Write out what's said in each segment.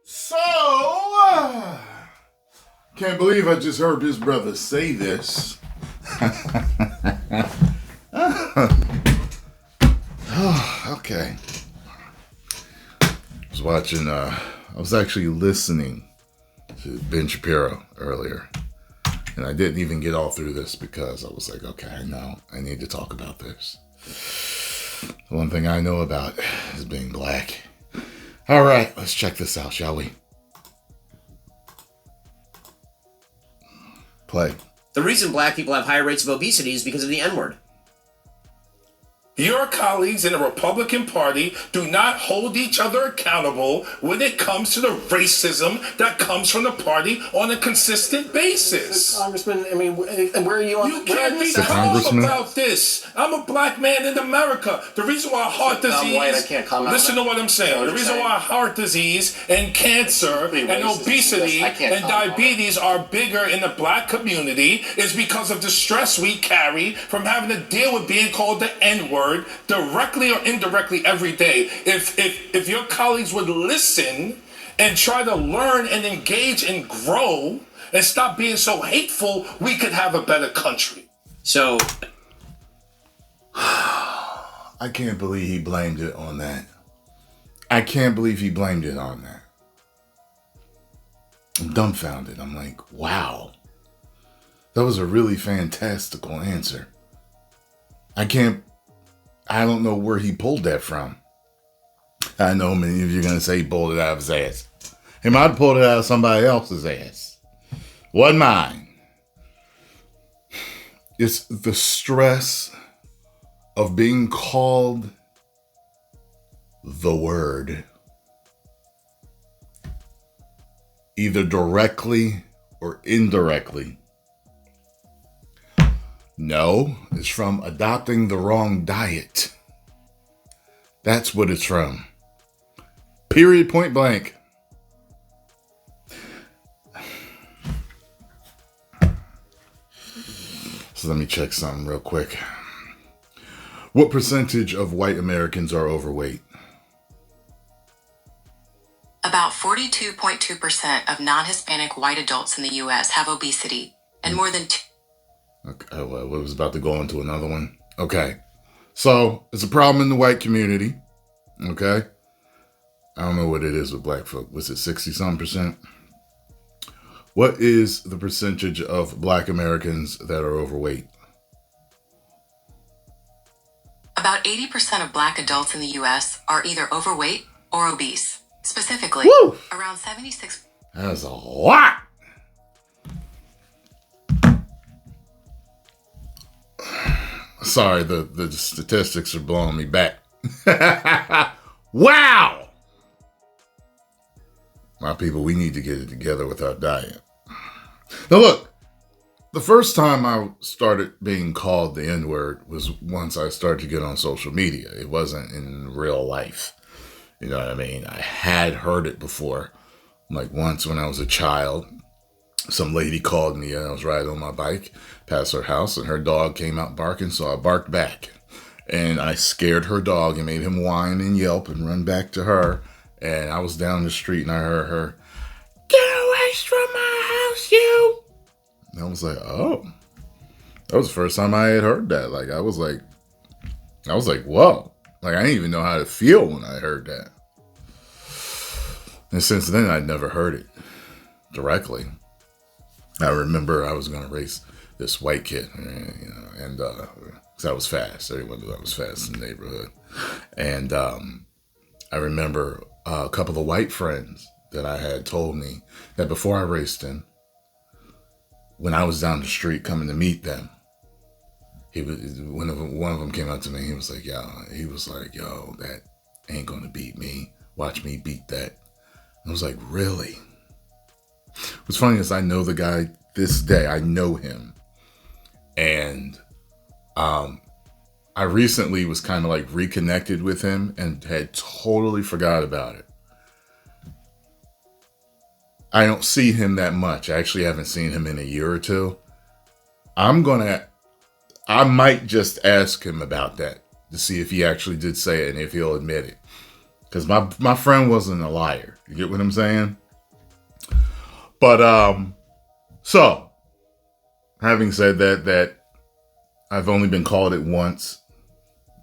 So, can't believe I just heard this brother say this. Okay. I was actually listening to Ben Shapiro earlier. And I didn't even get all through this because I was like, okay, I need to talk about this. The one thing I know about is being black. All right, let's check this out, shall we? Play. The reason black people have higher rates of obesity is because of the N-word. Your colleagues in the Republican Party do not hold each other accountable when it comes to the racism that comes from the party on a consistent basis. Congressman, I mean, and where are you on? You can't be calm about this. I'm a black man in America. The reason why heart disease... I'm white, I can't comment. Listen to what I'm saying. The reason why heart disease and cancer and obesity and diabetes are bigger in the black community is because of the stress we carry from having to deal with being called the N-word directly or indirectly every day. If your colleagues would listen and try to learn and engage and grow and stop being so hateful, we could have a better country. So I can't believe he blamed it on that. I can't believe he blamed it on that. I'm dumbfounded. I'm like, wow. That was a really fantastical answer. I don't know where he pulled that from. I know many of you are going to say he pulled it out of his ass. He might have pulled it out of somebody else's ass. Wasn't mine. It's the stress of being called the word, either directly or indirectly. No, it's from adopting the wrong diet. That's what it's from. Period, point blank. So let me check something real quick. What percentage of white Americans are overweight? About 42.2% of non-Hispanic white adults in the U.S. have obesity, and more than Okay, well, I was about to go into another one. Okay, so it's a problem in the white community. Okay, I don't know what it is with black folk. Was it 60-some%? What is the percentage of black Americans that are overweight? About 80% of black adults in the U.S. are either overweight or obese. Specifically, around 76%. That's a lot. Sorry, the statistics are blowing me back. Wow! My people, we need to get it together with our diet. Now look, the first time I started being called the N-word was once I started to get on social media. It wasn't in real life. You know what I mean? I had heard it before. Like once when I was a child, some lady called me and I was riding on my bike past her house and her dog came out barking, so I barked back. And I scared her dog and made him whine and yelp and run back to her. And I was down the street and I heard her, "Get away from my house, you!" And I was like, oh. That was the first time I had heard that. Like, I was like, whoa. Like, I didn't even know how to feel when I heard that. And since then, I'd never heard it directly. I remember I was going to race this white kid, you know, and because I was fast. Everyone knew I was fast in the neighborhood. And I remember a couple of white friends that I had told me that before I raced him, when I was down the street coming to meet them, one of them came up to me. He was like, yo, that ain't going to beat me. Watch me beat that. I was like, really? What's funny is I know the guy this day. I know him. And I recently was kind of like reconnected with him and had totally forgot about it. I don't see him that much. I actually haven't seen him in a year or two. I might just ask him about that to see if he actually did say it and if he'll admit it. Because my friend wasn't a liar. You get what I'm saying? But, so, having said that I've only been called it once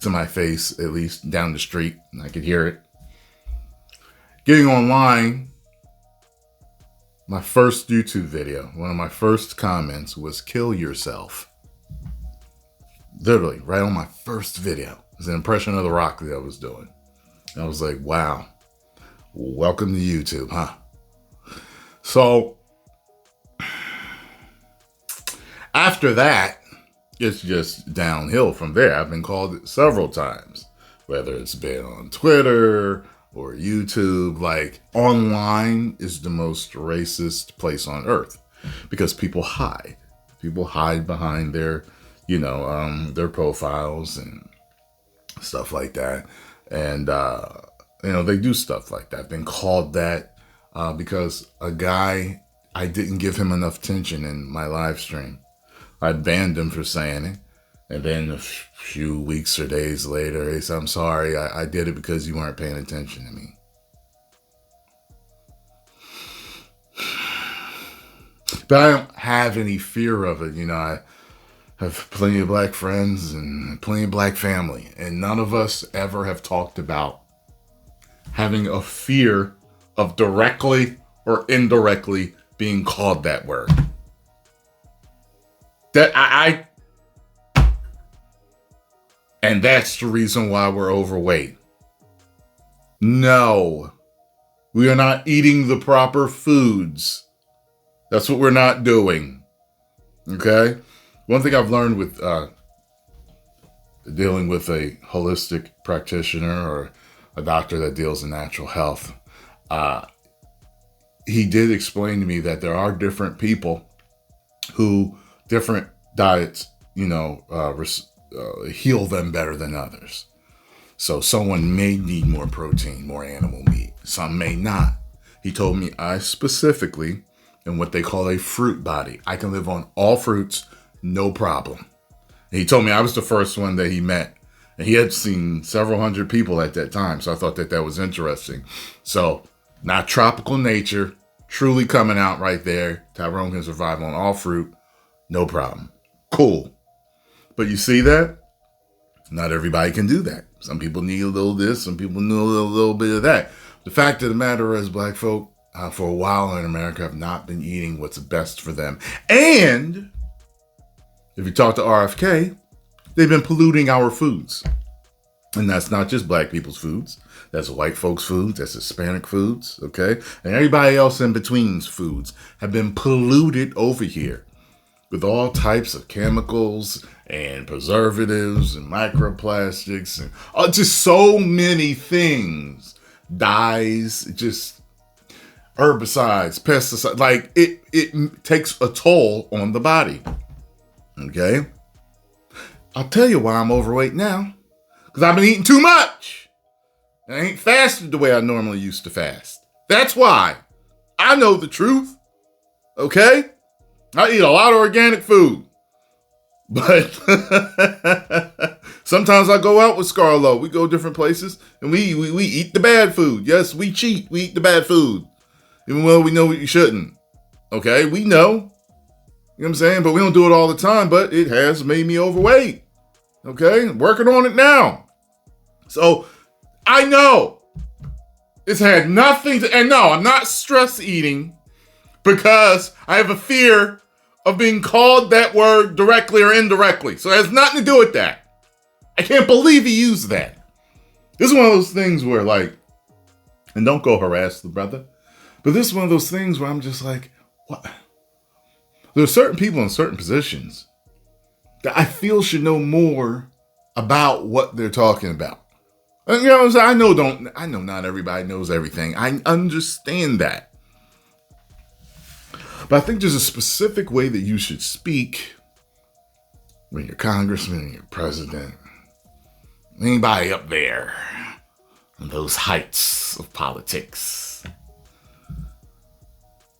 to my face, at least down the street, and I could hear it. Getting online, my first YouTube video, one of my first comments was kill yourself. Literally, right on my first video. It was an impression of The Rock that I was doing. And I was like, wow, welcome to YouTube, huh? So, after that, it's just downhill from there. I've been called it several times, whether it's been on Twitter or YouTube. Like, online is the most racist place on earth because people hide. People hide behind their, their profiles and stuff like that. And, they do stuff like that. I've been called that because a guy, I didn't give him enough attention in my live stream. I banned him for saying it. And then a few weeks or days later, he said, I'm sorry, I did it because you weren't paying attention to me. But I don't have any fear of it. I have plenty of black friends and plenty of black family. And none of us ever have talked about having a fear of directly or indirectly being called that word. And that's the reason why we're overweight. No, we are not eating the proper foods. That's what we're not doing. Okay? One thing I've learned with dealing with a holistic practitioner or a doctor that deals in natural health, he did explain to me that there are different people who different diets, heal them better than others. So someone may need more protein, more animal meat. Some may not. He told me I specifically am what they call a fruit body. I can live on all fruits, no problem. And he told me I was the first one that he met. And he had seen several hundred people at that time. So I thought that was interesting. So not tropical nature, truly coming out right there. Tyrone can survive on all fruit. No problem. Cool. But you see that? Not everybody can do that. Some people need a little this. Some people need a little bit of that. The fact of the matter is black folk, for a while in America, have not been eating what's best for them. And if you talk to RFK, they've been polluting our foods. And that's not just black people's foods. That's white folks' foods. That's Hispanic foods. Okay? And everybody else in between's foods have been polluted over here with all types of chemicals and preservatives and microplastics and just so many things. Dyes, just herbicides, pesticides. Like it takes a toll on the body. Okay? I'll tell you why I'm overweight now. Because I've been eating too much. And I ain't fasted the way I normally used to fast. That's why. I know the truth. Okay? I eat a lot of organic food. But sometimes I go out with Scarlo. We go different places and we eat the bad food. Yes, we cheat. We eat the bad food. Even though we know you shouldn't. Okay? We know. You know what I'm saying? But we don't do it all the time. But it has made me overweight. Okay? I'm working on it now. So I know it's had nothing to, and no, I'm not stress eating because I have a fear of being called that word directly or indirectly. So it has nothing to do with that. I can't believe he used that. This is one of those things where and don't go harass the brother, but this is one of those things where I'm just like, what? There are certain people in certain positions that I feel should know more about what they're talking about. And, I know not everybody knows everything. I understand that. But I think there's a specific way that you should speak when you're congressman and you're president. Anybody up there on those heights of politics.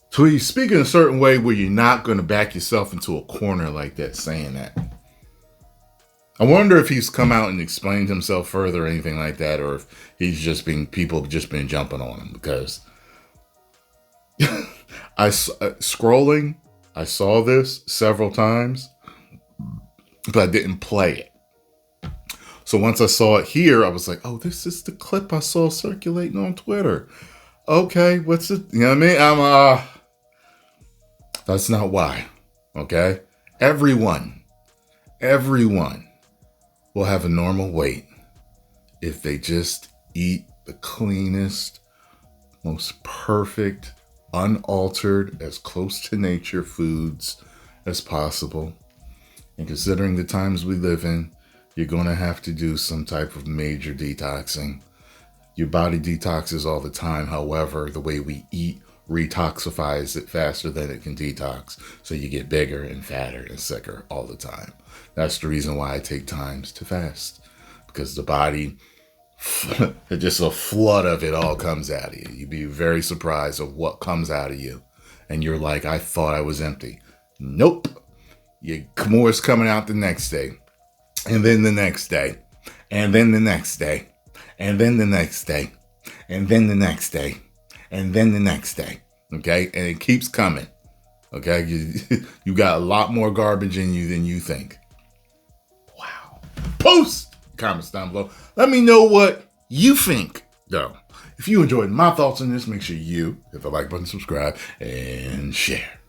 So you speak in a certain way where you're not going to back yourself into a corner like that saying that. I wonder if he's come out and explained himself further or anything like that, or if he's just been, people have just been jumping on him, because scrolling, I saw this several times, but I didn't play it. So once I saw it here, I was like, oh, this is the clip I saw circulating on Twitter. Okay, what's it? You know what I mean? That's not why. Okay? Everyone will have a normal weight if they just eat the cleanest, most perfect, unaltered, as close to nature foods as possible. And considering the times we live in, you're going to have to do some type of major detoxing. Your body detoxes all the time. However, the way we eat retoxifies it faster than it can detox. So you get bigger and fatter and sicker all the time. That's the reason why I take times to fast. Because the body, just a flood of it all comes out of you. You'd be very surprised of what comes out of you. And you're like, I thought I was empty. Nope. More is coming out the next day. And then the next day. And then the next day. And then the next day. And then the next day. And then the next day. Okay? And it keeps coming. Okay? You got a lot more garbage in you than you think. Wow. Post comments down below. Let me know what you think, though. If you enjoyed my thoughts on this, make sure you hit the like button, subscribe, and share.